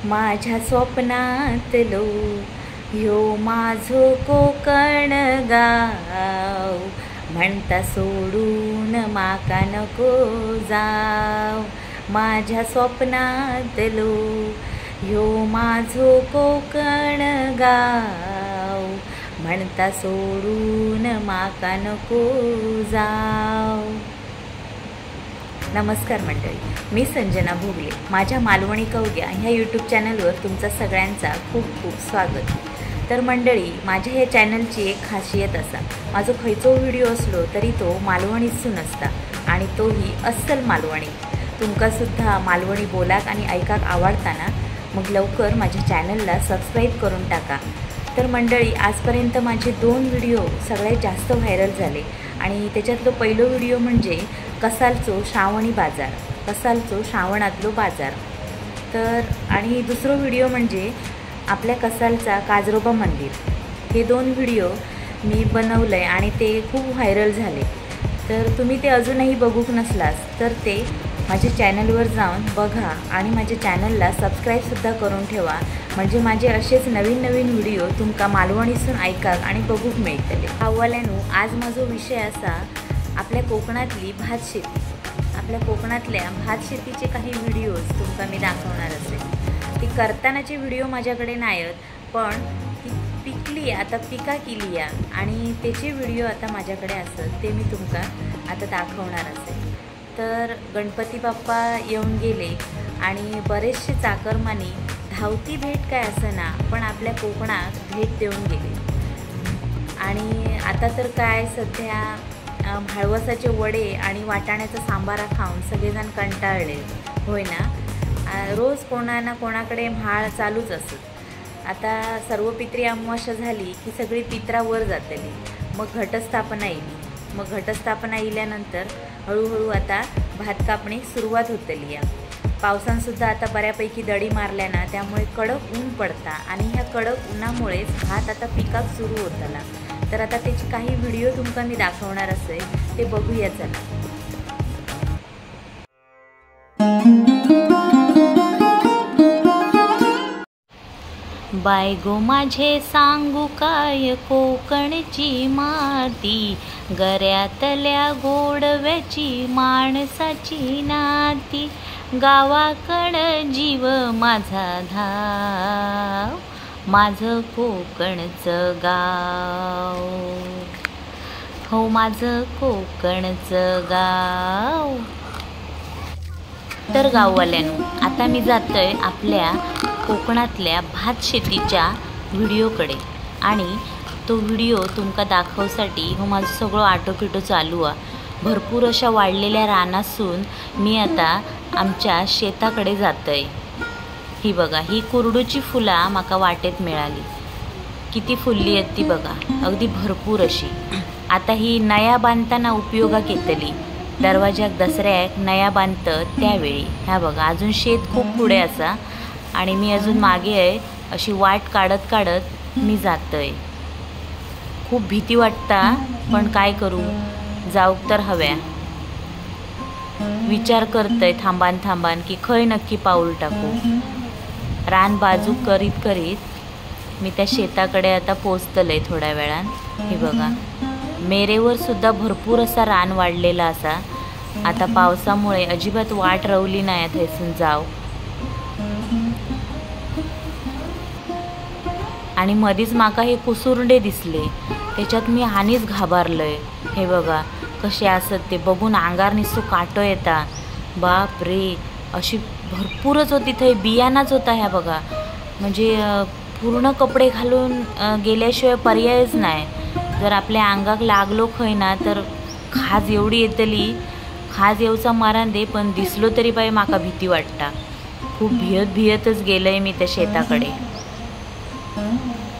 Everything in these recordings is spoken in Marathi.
माझ्या स्वप्नातलो ह्यो माझो कोकण गाव, म्हणता सोडून माका नको जाव। माझ्या स्वप्नातलो ह्यो माझो कोकण गाव, म्हणता सोडून माका नको जाव। नमस्कार मंडळी, मी संजना भोगले। माझ्या मालवणी कवग्या ह्या यूट्यूब चॅनलवर तुमचा सगळ्यांचा खूप खूप स्वागत। तर मंडळी, माझ्या ह्या चॅनलची एक खासियत असा, माझो खयचो व्हिडिओ असलो तरी तो मालवणीसून असता, आणि तोही अस्सल मालवणी। तुमका सुद्धा मालवणी बोलाक आणि ऐकाक आवडता ना, मग लवकर माझ्या चॅनलला सबस्क्राईब करून टाका। तर मंडळी, आजपर्यंत माझे 2 व्हिडिओ सगळ्यात जास्त व्हायरल झाले, आणि त्याच्यातलो पहिलो व्हिडिओ म्हणजे कसालचो श्रावणी बाजार, कसालचो श्रावणातलो बाजार। तर आणि दुसरो व्हिडिओ म्हणजे आपल्या कसालचा काजरोबा मंदिर। हे 2 व्हिडिओ मी बनवले आणि ते खूप व्हायरल झाले। तर तुम्ही ते अजूनही बघूक नसलास तर ते माझ्या चॅनलवर जाऊन बघा, आणि माझ्या चॅनलला सबस्क्राईबसुद्धा करून ठेवा, म्हणजे माझे असेच नवीन नवीन व्हिडिओ तुमका मालवणीसून ऐकाक आणि बघूक मिळतले। अव्वल्यानो, आज माझा विषय असा, आपल्या कोकणातली भात शेती। आपल्या कोकणातल्या भात शेतीचे काही व्हिडिओज तुमका मी दाखवणार असेल। ती करतानाचे व्हिडिओ माझ्याकडे नाहीत, पण ती पिकली, आता पिका केली आहे, आणि त्याचे व्हिडिओ आता माझ्याकडे असत, ते मी तुमका आता दाखवणार असेल। तर गणपती बाप्पा येऊन गेले, आणि बरेचसे चाकरमानी धावती भेट काय असं ना, पण आपल्या कोकणात भेट देऊन गेले। आणि आता तर काय, सध्या भाळवसाचे वडे आणि वाटाण्याचा सांबारा खाऊन सगळेजण कंटाळले, होय ना। रोज कोणा ना कोणाकडे म्हाळ चालूच असत। आता सर्व पित्री अमावस्या झाली की सगळी पित्रावर जातली, मग घटस्थापना येईल। मग घटस्थापना येल्यानंतर हळूहळू आता भात कापणी सुरुवात होतली आहे। पावसानसुद्धा आता बऱ्यापैकी दडी मारल्या ना, त्यामुळे कडक ऊन पडता, आणि ह्या कडक उन्हामुळेच भात आता पिकाक सुरू होतला। तर आता त्याचे काही व्हिडिओ तुमका मी दाखवणार असेल, ते बघूया चला। बायगो माझे सांगू काय कोकणची माती, गऱ्यातल्या गोडव्याची माणसाची नाती, गावाकड जीव माझा धाव, माझं कोकणचं गाव, हो माझं कोकणचं गाव। तर गाववाल्यांनो, आता मी जातोय आपल्या कोकणातल्या भात शेतीच्या व्हिडिओकडे, आणि तो व्हिडिओ तुमका दाखवसाठी हो माझं सगळं आटोपिटो चालू आहे। भरपूर अशा वाढलेल्या रानासून मी आता आमच्या शेताकडे जातोय। ही बघा, ही कुरडूची फुला माका वाटेत मिळाली, किती फुलली आहेत ती बघा, अगदी भरपूर अशी। आता ही नया बांधताना उपयोगाक येतली, दरवाजाक दसऱ्याक नया बांधतं त्यावेळी। ह्या बघा, अजून शेत खूप पुढे असा, आणि मी अजून मागे आहे, अशी वाट काढत काढत मी जातोय। खूप भीती वाटता, पण काय करू, जाऊक तर हव्या। विचार करतय थांबान थांबान की खय नक्की पाऊल टाकू। रान बाजू करीत करीत मी त्या शेताकडे आता पोचतलंय थोड्या वेळान। हे बघा, मेरेवर सुद्धा भरपूर असा रान वाढलेला असा। आता पावसामुळे अजिबात वाट रवली नाही थैसून जाव, आणि मधीच माका हे कुसुरडे दिसले, त्याच्यात मी हानीच घाबरलोय। हे बघा कसे असत ते बघून अंगार निसतो काटो येता, बाप रे, अशी भरपूरच होती, थंय बियाणाच होता। ह्या बघा, म्हणजे पूर्ण कपडे घालून गेल्याशिवाय पर्यायच नाही। जर आपल्या अंगाक लागलो खय ना, तर खाज एवढी येतली, खाज येऊचा मारान दे, पण दिसलो तरी बाई माका भीती वाटता। खूप भियतच गेलंय मी त्या शेताकडे,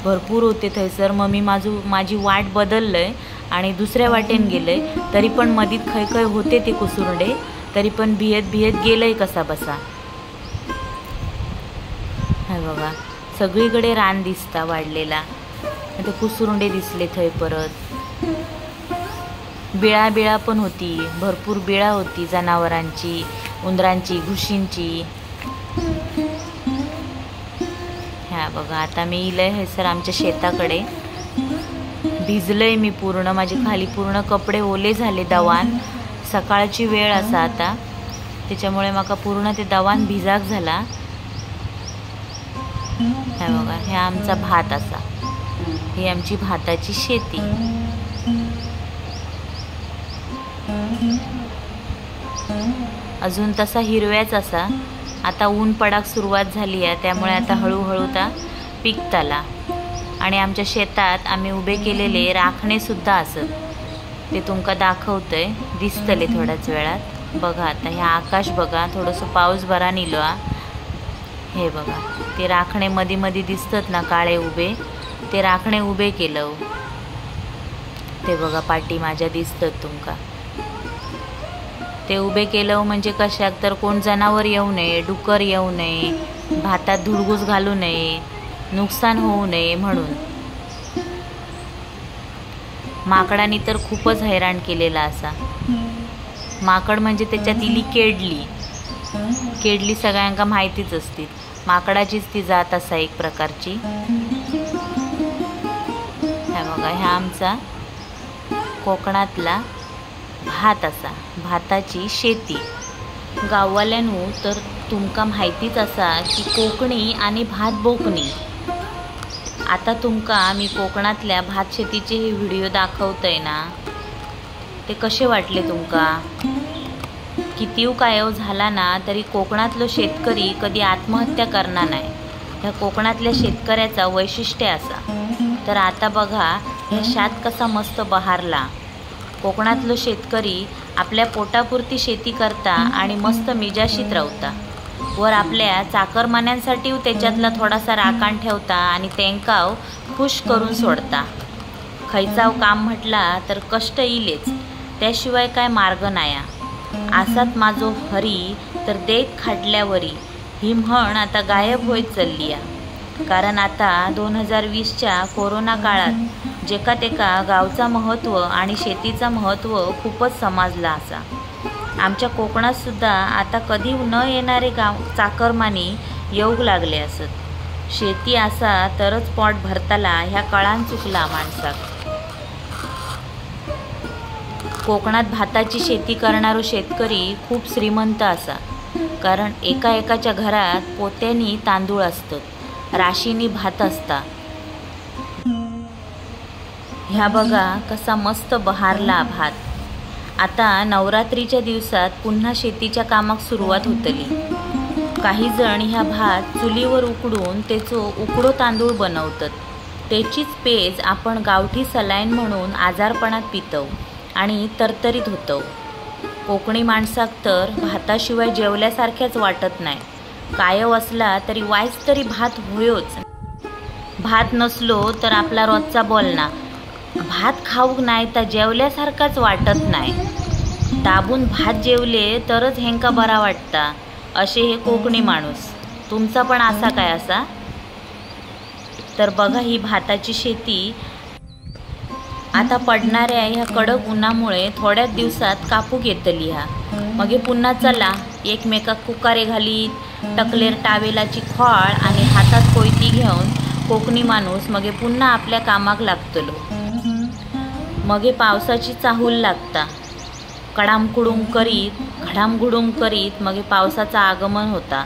भरपूर होते थंयसर। मग मी माझी वाट बदललंय आणि दुसऱ्या वाटेन गेलंय, तरी पण मधीत खय खय होते ते कुसुरडे, तरी पण भियत गेलंय कसा बसा। हे बघा, सगळीकडे रान दिसता वाढलेला, ते कुसुरडे दिसले थंय। परत बिळा पण होती, भरपूर बिळा होती जनावरांची, उंदरांची, घुशींची। बघा आता मी इलय हे सर आमच्या शेताकडे भिजलंय मी पूर्ण, माझे खाली पूर्ण कपडे ओले झाले दवान. सकाळची वेळ असा आता त्याच्यामुळे माका पूर्ण ते दवान भिजाक झाला. हे बघा हे आमचा भात असा, ही आमची भाताची शेती. अजून तसा हिरव्याच असा. आता ऊन पडाक सुरुवात झाली आहे त्यामुळे आता हळूहळू ता पिकताला. आणि आमच्या शेतात आम्ही उभे केलेले राखणे सुद्धा असत, ते तुमका दाखवतंय, दिसतले थोड्याच वेळात. बघा आता हे आकाश बघा, थोडंसं पाऊस बरा निलो. हे बघा ते राखणे मध्ये मध्ये दिसतात ना काळे उभे, ते राखणे उभे केलं. ते बघा पाटी माझ्या दिसतात तुमका. ते उभे केलं म्हणजे कशाक तर कोण जनावर येऊ नये, डुकर येऊ नये, भातात धुडगूस घालू नये, नुकसान होऊ नये म्हणून. माकडांनी तर खूपच हैराण केलेला असा. माकड म्हणजे त्याच्यात इली केडली. केडली सगळ्यांका माहितीच असते, माकडाचीच ती जात असा एक प्रकारची. हे बघा ह्या आमचा कोकणातला भात असा, भाताची शेती. गाववाल्यांनो तर तुमका माहितीच असा की कोकणी आणि भात बोकणी. आता तुमका मी कोकणातल्या भात शेतीचे हे व्हिडिओ दाखवतय ना, ते कसे वाटले तुमका? कितीव कायव झाला ना तरी कोकणातलो शेतकरी कधी आत्महत्या करणार नाही. ह्या कोकणातल्या शेतकऱ्याचा वैशिष्ट्य असा. तर आता बघा ह्या शात कसा मस्त बहारला. कोकणातलो शेतकरी आपल्या पोटापुरती शेती करता आणि मस्त मिजाशीत रावता. वर आपल्या चाकरमान्यांसाठी त्याच्यातला थोडासा राखण ठेवता आणि तेंकाव खुश करून सोडता. खैचाव काम म्हटला तर कष्ट इलेच, त्याशिवाय काय मार्ग नाया. आसात माझो हरी तर देत खाटल्यावरी, ही म्हण आता गायब होत चालली आहे. कारण आता 2020च्या कोरोना काळात जेका तेका गावचा महत्त्व आणि शेतीचा महत्त्व खूपच समजला असा. आमच्या कोकणात सुद्धा आता कधी न येणारे चाकरमानी येऊ लागले असत. शेती असा तरच पोट भरताला ह्या कळान चुकला माणसाक. कोकणात भाताची शेती करणारो शेतकरी खूप श्रीमंत असा. कारण एकाच्या घरात पोत्यांनी तांदूळ असतात, राशीनी भात असता. ह्या बघा कसा मस्त बहारला भात. आता नवरात्रीच्या दिवसात पुन्हा शेतीच्या कामाक सुरुवात होतली. काही जण ह्या भात चुलीवर उकडून त्याचो उकडो तांदूळ बनवतात. त्याचीच पेज आपण गावठी सलाईन म्हणून आजारपणात पितव आणि तरतरीत होतो. कोकणी माणसाक तर भाताशिवाय जेवल्यासारख्याच वाटत नाही. कायव असला तरी वाईच तरी भात होयोच. भात नसलो तर आपला रोजचा बोलना, भात खाऊक नाही तर जेवल्यासारखाच वाटत नाही. दाबून भात जेवले तरच हेंका बरा वाटता, असे हे कोकणी माणूस. तुमचा पण असा काय असा? तर बघा ही भाताची शेती आता पडणाऱ्या ह्या कडक उन्हामुळे थोड्याच दिवसात कापूक येतली. मग पुन्हा चला एकमेकाक कुकारे घालीत, टकलेर टावेलाची खोळ आणि हातात कोयती घेऊन कोकणी माणूस मग पुन्हा आपल्या कामाक लागतलो. मग पावसाची चाहूल लागता. कडामकुडूम करीत घडामघुडूम करीत मग पावसाचं आगमन होता.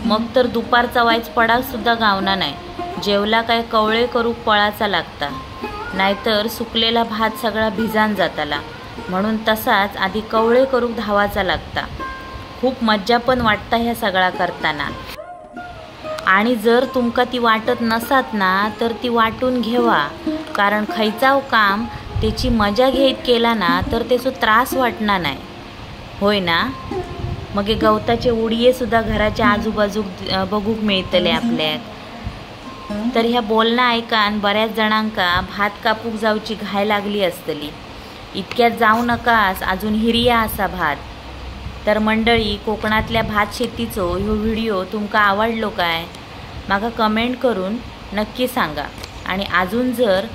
मग तर दुपारचा वाईच पडाक सुद्धा गावना नाही. जेवला काय कवळे करूक पळाचा लागता, नाहीतर सुकलेला भात सगळा भिजान जाताला. म्हणून तसाच आधी कवळे करूक धावाचा लागता. खूप मज्जा पण वाटता ह्या सगळा करताना. आणि जर तुमका ती वाटत नसात ना तर ती वाटून घेवा. कारण खैचाव काम त्याची मजा घेत केला ना तर त्याचा त्रास वाटणार नाही, होय ना? मग गवताचे उडिये सुद्धा घराच्या आजूबाजूक बघूक मिळतले आपल्याक. तर ह्या बोलणं ऐकान बऱ्याच जणांका भात कापूक जाऊची घाय लागली असतली. इतक्यात जाऊ नकास, अजून हिरिया असा भात. तर मंडळी, कोकणातल्या भात शेतीचो ह्यो व्हिडिओ तुमका आवडलो काय? माका कमेंट करून नक्की सांगा. आणि अजून जर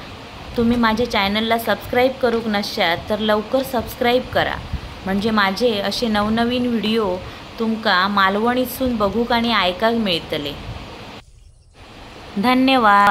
तुम्ही माझ्या चॅनलला सबस्क्राईब करूक नशात तर लवकर सबस्क्राईब करा, म्हणजे माझे असे नवनवीन व्हिडिओ तुमका मालवणीतसून बघूक आणि ऐकाक मिळतले. धन्यवाद.